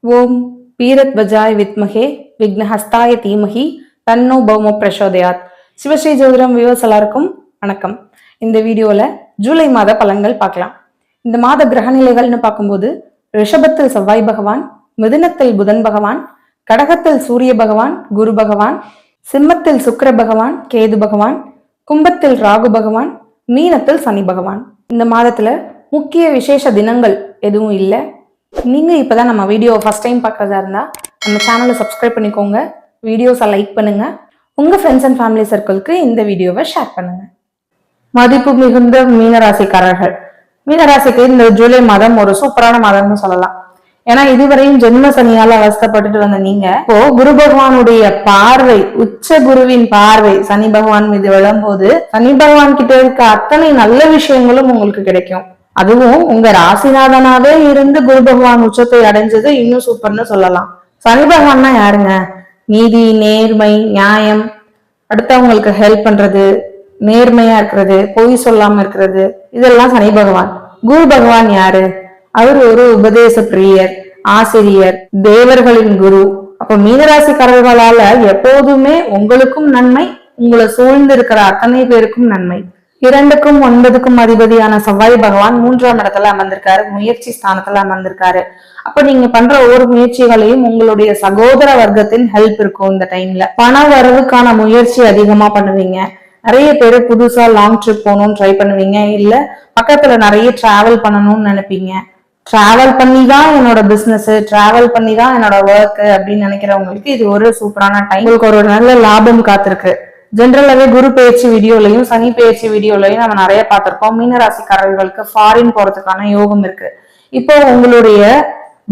ஓம் வீரத்வஜாய வித்மகே விக்னஹஸ்தாய தீமகி தன்னோ பௌம பிரசோதயாத். சிவஸ்ரீ ஜோதிடம் வியூவர்ஸ் எல்லாருக்கும் வணக்கம். இந்த வீடியோல ஜூலை மாத பலன்கள் பார்க்கலாம். இந்த மாத கிரகநிலைகள்னு பார்க்கும்போது ரிஷபத்தில் செவ்வாய் பகவான், மிதுனத்தில் புதன் பகவான், கடகத்தில் சூரிய பகவான் குரு பகவான், சிம்மத்தில் சுக்கிர பகவான் கேது பகவான், கும்பத்தில் ராகு பகவான், மீனத்தில் சனி பகவான். இந்த மாதத்துல முக்கிய விசேஷ தினங்கள் எதுவும் இல்லை. நீங்க இப்பதான் நம்ம வீடியோ ஃபர்ஸ்ட் டைம் பார்க்கறதா இருந்தா நம்ம சேனலை சப்ஸ்கிரைப் பண்ணிக்கோங்க, வீடியோஸை லைக் பண்ணுங்க, உங்க ஃப்ரெண்ட்ஸ் அண்ட் ஃபேமிலி சர்க்கிளுக்கு இந்த வீடியோவை ஷேர் பண்ணுங்க. மதிப்பு மிகுந்த மீனராசிக்காரர்கள், மீனராசிக்கு இந்த ஜூலை மாதம் ஒரு சூப்பரான மாதம்னு சொல்லலாம். ஏன்னா இதுவரையும் ஜென்ம சனியால அவஸ்தப்பட்டுட்டு வந்த நீங்க இப்போ குரு பகவானுடைய பார்வை, உச்ச குருவின் பார்வை சனி பகவான் மீது விழும்போது சனி பகவான் கிட்ட இருக்க அத்தனை நல்ல விஷயங்களும் உங்களுக்கு கிடைக்கும். அதுவும் உங்க ராசிநாதனாவே இருந்து குரு பகவான் உச்சத்தை அடைஞ்சது இன்னும் சூப்பர்னு சொல்லலாம். சனி பகவான்னா யாருங்க? நீதி, நேர்மை, நியாயம், அடுத்தவங்களுக்கு ஹெல்ப் பண்றது, நேர்மையா இருக்கிறது, பொய் சொல்லாம இருக்கிறது, இதெல்லாம் சனி பகவான். குரு பகவான் யாரு? அவர் ஒரு உபதேச பிரியர், ஆசிரியர், தேவர்களின் குரு. அப்ப மீனராசிக்காரர்களால எப்போதுமே உங்களுக்கும் நன்மை, உங்களை சூழ்ந்து இருக்கிற அத்தனை பேருக்கும் நன்மை. 2க்கும் 9க்கும் அதிபதியான செவ்வாய் பகவான் 3ஆம் இடத்துல அமர்ந்திருக்காரு, முயற்சி ஸ்தானத்துல அமர்ந்திருக்காரு. அப்ப நீங்க பண்ற ஒவ்வொரு முயற்சிகளையும் உங்களுடைய சகோதர வர்க்கத்தின் ஹெல்ப் இருக்கும். இந்த டைம்ல பண வரவுக்கான முயற்சி அதிகமா பண்ணுவீங்க. நிறைய பேரு புதுசா லாங் ட்ரிப் போகணும்னு ட்ரை பண்ணுவீங்க, இல்ல பக்கத்துல நிறைய டிராவல் பண்ணணும்னு நினைப்பீங்க. டிராவல் பண்ணி தான் என்னோட பிசினஸ், டிராவல் பண்ணி தான் என்னோட ஒர்க் அப்படின்னு நினைக்கிறவங்களுக்கு இது ஒரு சூப்பரான டைம். உங்களுக்கு ஒரு நல்ல லாபம் காத்திருக்கு. ஜென்ரலாவே குரு பயிற்சி வீடியோலையும் சனி பயிற்சி வீடியோலையும் நம்ம நிறைய பார்த்திருப்போம். மீனராசிக்காரர்களுக்கு ஃபாரின் போறதுக்கான யோகம் இருக்கு. இப்போ உங்களுடைய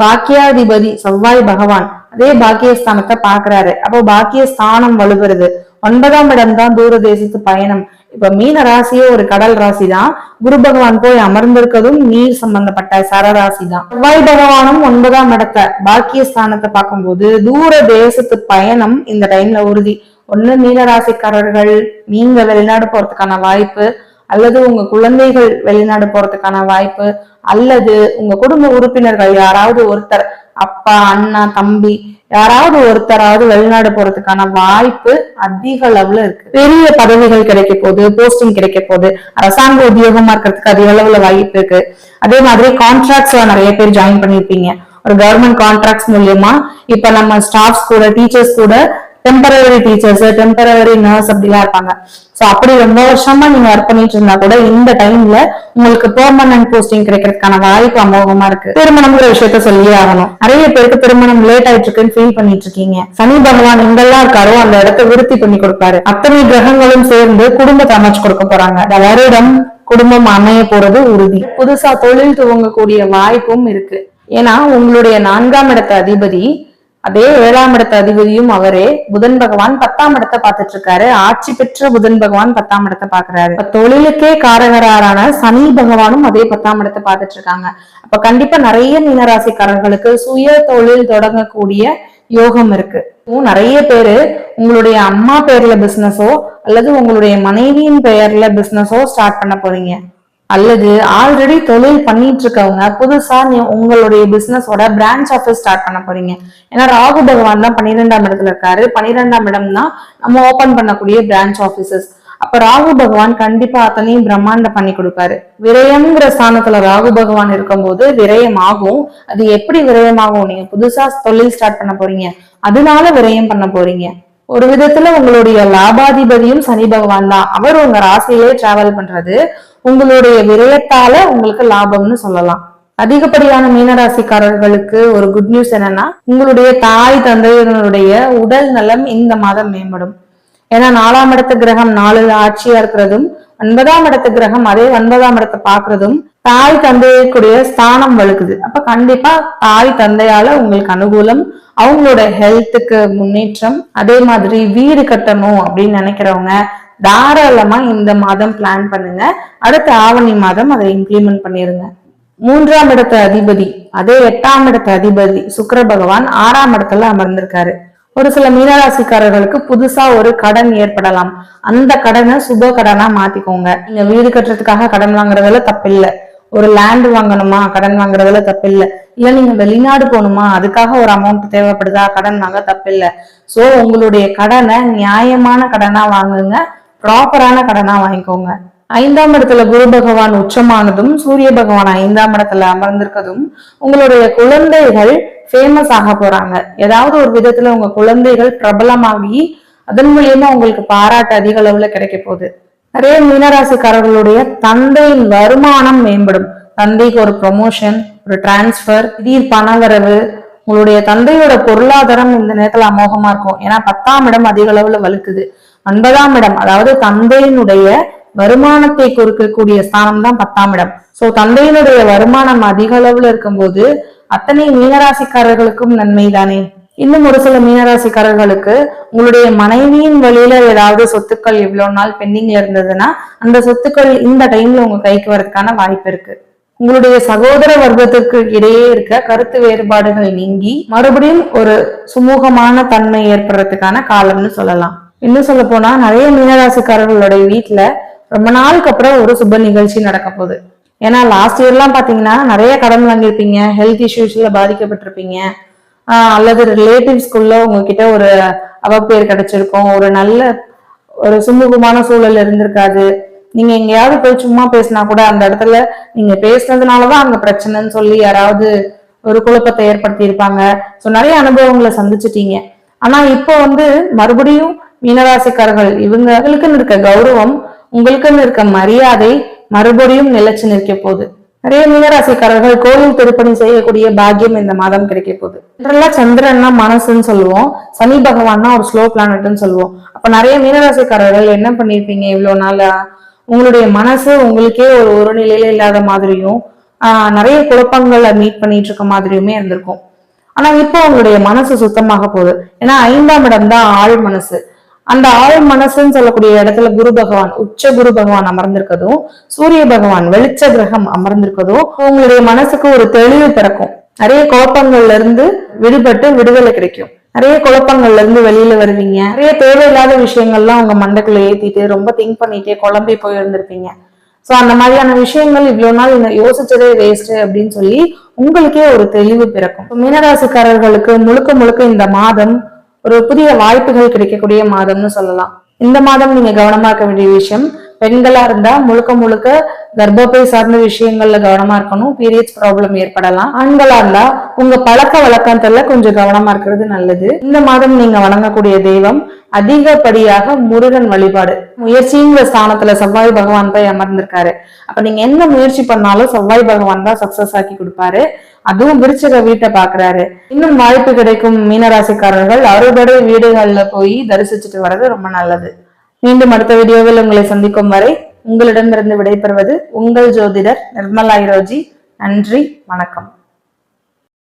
பாக்கியாதிபதி செவ்வாய் பகவான் அதே பாக்கியஸ்தானத்தை பாக்குறாரு. அப்போ பாக்கியஸ்தானம் வலுகிறது. 9ஆம் இடம் தான் தூர தேசத்து பயணம். இப்ப மீன ராசியே ஒரு கடல் ராசி தான். குரு பகவான் போய் அமர்ந்திருக்கிறதும் நீர் சம்பந்தப்பட்ட சரராசி தான். செவ்வாய் பகவானும் 9ஆம் இடத்தை பாக்கியஸ்தானத்தை பார்க்கும்போது தூர தேசத்து பயணம் இந்த டைம்ல உறுதி. ஒண்ணு மீனராசிக்காரர்கள் நீங்க வெளிநாடு போறதுக்கான வாய்ப்பு, அல்லது உங்க குழந்தைகள் வெளிநாடு போறதுக்கான வாய்ப்பு, அல்லது உங்க குடும்ப உறுப்பினர்கள் யாராவது ஒருத்தர், அப்பா, அண்ணா, தம்பி, யாராவது ஒருத்தராவது வெளிநாடு போறதுக்கான வாய்ப்பு அதிக அளவுல இருக்கு. பெரிய பதவிகள் கிடைக்க போகுது, போஸ்டிங் கிடைக்க போகுது, அரசாங்க உத்தியோகமா இருக்கிறதுக்கு அதிக அளவுல வாய்ப்பு இருக்கு. அதே மாதிரி கான்ட்ராக்ட்ஸ்ல நிறைய பேர் ஜாயின் பண்ணிருப்பீங்க. ஒரு கவர்மெண்ட் கான்ட்ராக்ட்ஸ் மூலியமா இப்ப நம்ம ஸ்டாஃப்ஸ் கூட, டீச்சர்ஸ் கூட டெம்பரவரி டீச்சர்ஸ், டெம்பரவரி நர்ஸ் அப்படிலாம் இருப்பாங்க. சோ அப்படி ரொம்ப வருஷமா நீங்க ஒர்க் பண்ணிட்டு இருந்தா கூட இந்த டைம்ல உங்களுக்கு பெர்மனன்ட் போஸ்டிங் கிடைக்கிறதுக்கான வாய்ப்பு அமோகமா இருக்கு. திருமணம்ங்கிற விஷயத்த சொல்லியே ஆகணும். நிறைய பேருக்கு திருமணம் லேட் ஆயிட்டு இருக்குன்னு ஃபீல் பண்ணிட்டு இருக்கீங்க. சனி பகவான் எங்கெல்லாம் இருக்காரோ அந்த இடத்த விருத்தி பண்ணி கொடுப்பாரு. அத்தனை கிரகங்களும் சேர்ந்து குடும்பத்தை அமைச்சு கொடுக்க போறாங்க. இந்த வருடம் குடும்பம் அமைய போறது உறுதி. புதுசா தொழில் துவங்கக்கூடிய வாய்ப்பும் இருக்கு. ஏன்னா உங்களுடைய 4ஆம் இடத்த அதிபதி, அதே 7ஆம் இடத்த அதிபதியும் அவரே புதன் பகவான் 10ஆம் இடத்தை பார்த்துட்டு இருக்காரு. ஆட்சி பெற்ற புதன் பகவான் 10ஆம் இடத்தை பாக்குறாரு. தொழிலுக்கே காரகரான சனி பகவானும் அதே 10ஆம் இடத்தை பார்த்துட்டு இருக்காங்க. அப்ப கண்டிப்பா நிறைய மீனராசிக்காரர்களுக்கு சுய தொழில் தொடங்கக்கூடிய யோகம் இருக்கு. நிறைய பேரு உங்களுடைய அம்மா பேர்ல பிசினஸோ அல்லது உங்களுடைய மனைவியின் பெயர்ல பிசினஸோ ஸ்டார்ட் பண்ண போறீங்க. அல்லது ஆல்ரெடி தொழில் பண்ணிட்டு இருக்கவங்க புதுசா உங்களுடைய பிசினஸோட பிரான்ச் ஆஃபீஸ் ஸ்டார்ட் பண்ண போறீங்க. ஏன்னா ராகு பகவான் தான் 12ஆம் இடத்துல இருக்காரு. 12ஆம் இடம் தான் நம்ம ஓபன் பண்ணக்கூடிய பிரான்ச் ஆபீசஸ். அப்ப ராகு பகவான் கண்டிப்பா அத்தனையும் பிரம்மாண்டம் பண்ணி கொடுப்பாரு. விரயம்ங்கிற ஸ்தானத்துல ராகு பகவான் இருக்கும்போது விரயம் ஆகும். அது எப்படி விரயமாகும்? நீங்க புதுசா தொழில் ஸ்டார்ட் பண்ண போறீங்க, அதனால விரயம் பண்ண போறீங்க. ஒரு விதத்துல உங்களுடைய லாபாதிபதியும் சனி பகவான் தான். அவர் உங்க ராசியிலே டிராவல் பண்றது உங்களுடைய விரயத்தால உங்களுக்கு லாபம்னு சொல்லலாம். அதிகப்படியான மீனராசிக்காரர்களுக்கு ஒரு குட் நியூஸ் என்னன்னா, உங்களுடைய தாய் தந்தையினுடைய உடல் நலம் இந்த மாதம் மேம்படும். ஏன்னா 4ஆம் இடத்து கிரகம் 4ல் ஆட்சியா இருக்கிறதும் 9ஆம் இடத்து கிரகம் அதே 9ஆம் இடத்தை பாக்குறதும் தாய் தந்தையக்கூடிய ஸ்தானம் வலுக்குது. அப்ப கண்டிப்பா தாய் தந்தையால உங்களுக்கு அனுகூலம், அவங்களோட ஹெல்த்துக்கு முன்னேற்றம். அதே மாதிரி வீடு கட்டணும் அப்படின்னு நினைக்கிறவங்க தாராளமா இந்த மாதம் பிளான் பண்ணுங்க. அடுத்த ஆவணி மாதம் அதை இம்ப்ளிமெண்ட் பண்ணிருங்க. 3ஆம் இடத்த அதிபதி அதே 8ஆம் இடத்த அதிபதி சுக்கிர பகவான் 6ஆம் இடத்துல அமர்ந்திருக்காரு. ஒரு சில மீனராசிக்காரர்களுக்கு புதுசா ஒரு கடன் ஏற்படலாம். அந்த கடனை சுப கடனா மாத்திக்கோங்க. நீங்க வீடு கட்டுறதுக்காக கடன் வாங்குறதுல தப்பில்லை. ஒரு லேண்ட் வாங்கணுமா, கடன் வாங்குறதுல தப்பு இல்லை. இல்ல நீங்க வெளிநாடு போகணுமா, அதுக்காக ஒரு அமௌண்ட் தேவைப்படுதா, கடன் வாங்க தப்பு இல்லை. சோ உங்களுடைய கடனை நியாயமான கடனா வாங்குங்க, ப்ராப்பரான கடனா வாங்கிக்கோங்க. 5ஆம் இடத்துல குரு பகவான் உச்சமானதும் சூரிய பகவான் 5ஆம் இடத்துல அமர்ந்திருக்கதும் உங்களுடைய குழந்தைகள் ஃபேமஸ் ஆக போறாங்க. ஏதாவது ஒரு விதத்துல உங்க குழந்தைகள் பிரபலமாகி அதன் மூலியமா உங்களுக்கு பாராட்டு அதிக அளவுல கிடைக்க போகுது. நிறைய மீனராசிக்காரர்களுடைய தந்தையின் வருமானம் மேம்படும். தந்தைக்கு ஒரு ப்ரொமோஷன், ஒரு டிரான்ஸ்பர், திடீர் பணவரவு, உங்களுடைய தந்தையோட பொருளாதாரம் இந்த நேரத்துல அமோகமா இருக்கும். ஏன்னா 10ஆம் இடம் அதிக அளவுல வலுக்குது. 9ஆம் இடம் அதாவது தந்தையினுடைய வருமானத்தை கொடுக்கக்கூடிய ஸ்தானம் தான் 10ஆம் இடம். சோ தந்தையினுடைய வருமானம் அதிக அளவுல இருக்கும்போது அத்தனை மீனராசிக்காரர்களுக்கும் நன்மை தானே. இன்னும் ஒரு சில மீனராசிக்காரர்களுக்கு உங்களுடைய மனைவியின் வழியில ஏதாவது சொத்துக்கள் இவ்வளவு நாள் பெண்டிங்ல இருந்ததுன்னா அந்த சொத்துக்கள் இந்த டைம்ல உங்க கைக்கு வரதுக்கான வாய்ப்பு இருக்கு. உங்களுடைய சகோதர வர்க்கத்திற்கு இடையே இருக்க கருத்து வேறுபாடுகள் நீங்கி மறுபடியும் ஒரு சுமூகமான தன்மை ஏற்படுறதுக்கான காலம்னு சொல்லலாம். இன்னும் சொல்ல போனா நிறைய மீனராசிக்காரர்களுடைய வீட்டுல ரொம்ப நாளுக்கு அப்புறம் ஒரு சுப நிகழ்ச்சி நடக்க போகுது. ஏன்னா லாஸ்ட் இயர்லாம் பாத்தீங்கன்னா நிறைய கடன் வாங்கியிருப்பீங்க, ஹெல்த் இஷ்யூஸ்ல பாதிக்கப்பட்டிருப்பீங்க, அல்லது ரிலேட்டிவ்ஸ்குள்ள உங்ககிட்ட ஒரு அவப்பேர் கிடைச்சிருக்கும், ஒரு நல்ல ஒரு சுமூகமான சூழல் இருந்திருக்காது. நீங்க எங்கேயாவது போய் சும்மா பேசினா கூட அந்த இடத்துல நீங்க பேசினதுனாலதான் அங்க பிரச்சனைன்னு சொல்லி யாராவது ஒரு குழப்பத்தை ஏற்படுத்தி இருப்பாங்க. ஸோ நிறைய அனுபவங்களை சந்திச்சிட்டீங்க. ஆனா இப்போ மறுபடியும் மீனராசிக்காரர்கள் இவங்களுக்குன்னு இருக்க கௌரவம், உங்களுக்குன்னு இருக்க மரியாதை மறுபடியும் நிலைச்சு நிற்க போகுது. நிறைய மீனராசிக்காரர்கள் கோவில் திருப்பணி செய்யக்கூடிய பாக்கியம் இந்த மாதம் கிடைக்க போகுது. இதெல்லாம் சந்திரன்னா மனசுன்னு சொல்லுவோம், சனி பகவான்னா ஒரு ஸ்லோ பிளானட்னு சொல்லுவோம். அப்ப நிறைய மீனராசிக்காரர்கள் என்ன பண்ணிருப்பீங்க இவ்வளவு நாளா, உங்களுடைய மனசு உங்களுக்கே ஒரு நிலையில இல்லாத மாதிரியும் நிறைய குழப்பங்களை மீட் பண்ணிட்டு இருக்க மாதிரியுமே இருந்திருக்கும். ஆனா இப்போ உங்களுடைய மனசு சுத்தமாக போகுது. ஏன்னா 5ஆம் இடம் தான் ஆழ் மனசு. அந்த ஆழ் மனசுன்னு சொல்லக்கூடிய இடத்துல குரு பகவான், உச்ச குரு பகவான் அமர்ந்திருக்கதும் சூரிய பகவான் வெளிச்ச கிரகம் அமர்ந்திருக்கதும் உங்களுடைய மனசுக்கு ஒரு தெளிவு பிறக்கும். நிறைய குழப்பங்கள்ல இருந்து விடுபட்டு விடுதலை கிடைக்கும். நிறைய குழப்பங்கள்ல இருந்து வெளியில வருவீங்க. நிறைய தேவையில்லாத விஷயங்கள்லாம் உங்க மண்டைக்குள்ள ஏத்திட்டு ரொம்ப திங்க் பண்ணிட்டே குழம்பி போயிருந்திருப்பீங்க. சோ அந்த மாதிரியான விஷயங்கள் இவ்வளவு நாள் யோசிச்சதே வேஸ்ட் அப்படின்னு சொல்லி உங்களுக்கே ஒரு தெளிவு பிறக்கும். மீனராசிக்காரர்களுக்கு முழுக்க முழுக்க இந்த மாதம் ஒரு புதிய வாய்ப்புகள் கிடைக்கக்கூடிய மாதம்னு சொல்லலாம். இந்த மாதம் நீங்க கவனமா இருக்க வேண்டிய விஷயம், பெண்களா இருந்தா முழுக்க முழுக்க கர்ப்பப்பை சார்ந்த விஷயங்கள்ல கவனமா இருக்கணும், பீரியட்ஸ் ப்ராப்ளம் ஏற்படலாம். ஆண்களா இருந்தா உங்க பழக்க வழக்கத்துல கொஞ்சம் கவனமா இருக்கிறது நல்லது. இந்த மாதம் நீங்க வணங்கக்கூடிய தெய்வம் அதிகப்படியாக முருகன் வழிபாடு. முயற்சிங்கிற ஸ்தானத்துல செவ்வாய் பகவான் போய் அமர்ந்திருக்காரு. அப்ப நீங்க என்ன முயற்சி பண்ணாலும் செவ்வாய் பகவான் தான் சக்சஸ் ஆக்கி கொடுப்பாரு. அதுவும் விருச்சிக வீட்டை பாக்குறாரு. இன்னும் வாய்ப்பு கிடைக்கும் மீனராசிக்காரர்கள் அறுபடை வீடுகள்ல போய் தரிசிச்சுட்டு வர்றது ரொம்ப நல்லது. மீண்டும் அடுத்த வீடியோவில் உங்களை சந்திக்கும் வரை உங்களிடமிருந்து விடைபெறுவது உங்கள் ஜோதிடர் நிர்மலா ஐரோஜி. நன்றி, வணக்கம்.